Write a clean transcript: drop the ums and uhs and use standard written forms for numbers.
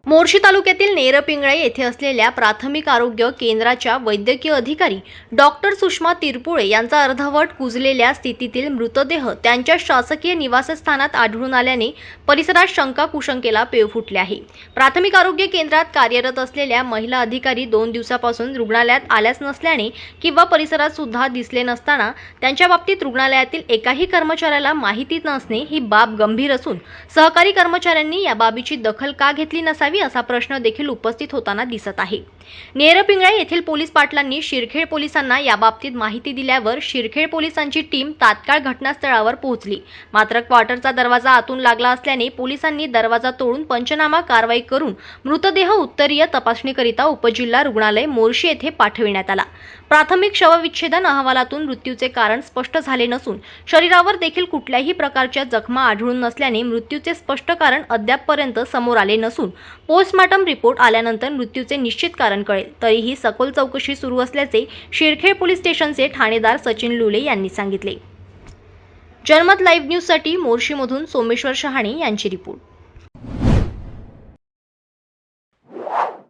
मोर्शी तालुक्यातील नेरपिंगळे येथे असलेल्या प्राथमिक आरोग्य केंद्राच्या वैद्यकीय अधिकारी डॉक्टर सुषमा तिरपुळे यांचा अर्धवट कुजलेल्या स्थितीतील मृतदेह त्यांच्या शासकीय निवासस्थानात आढळून आल्याने परिसरात शंका कुशंकेला पेव फुटले आहे। प्राथमिक आरोग्य केंद्रात कार्यरत असलेल्या महिला अधिकारी 2 दिवसापासून रुग्णालयात आल्याच नसल्याने किंवा परिसरात सुद्धा दिसले नसताना त्यांच्या बाबतीत रुग्णालयातील एकाही कर्मचाऱ्याला माहिती नसणे ही बाब गंभीर असून सहकारी कर्मचाऱ्यांनी या बाबीची दखल का घेतली नसावी असा प्रश्न देखील उपस्थित होताना दिसत आहे। नेरपिंगळे येथील पोलीस पाटलांनी शिरखेड पोलिसांना याबाबतीत माहिती दिल्यावर शिरखेड पोलिसांची टीम तात्काळ घटनास्थळावर पोहोचली। मात्र क्वार्टरचा दरवाजा आतून लागला असल्याने पोलिसांनी दरवाजा तोडून पंचनामा कारवाई करून मृतदेह उत्तरीय तपासणीकरिता उपजिल्हा रुग्णालय मोर्शी येथे पाठविण्यात आला। प्राथमिक शवविच्छेदन अहवालातून मृत्यूचे कारण स्पष्ट झाले नसून शरीरावर देखील कुठल्याही प्रकारच्या जखमा आढळून नसल्याने मृत्यूचे स्पष्ट कारण अद्यापपर्यंत समोर आले नसून पोस्टमॉर्टम रिपोर्ट आल्यानंतर मृत्यूचे निश्चित कारण कळेल। तरीही सखोल चौकशी सुरू असल्याचे शिरखेड पोलीस स्टेशनचे ठाणेदार सचिन लुले यांनी सांगितले। जनमत लाईव्ह न्यूजसाठी मोर्शीमधून सोमेश्वर शहाणे यांची रिपोर्ट।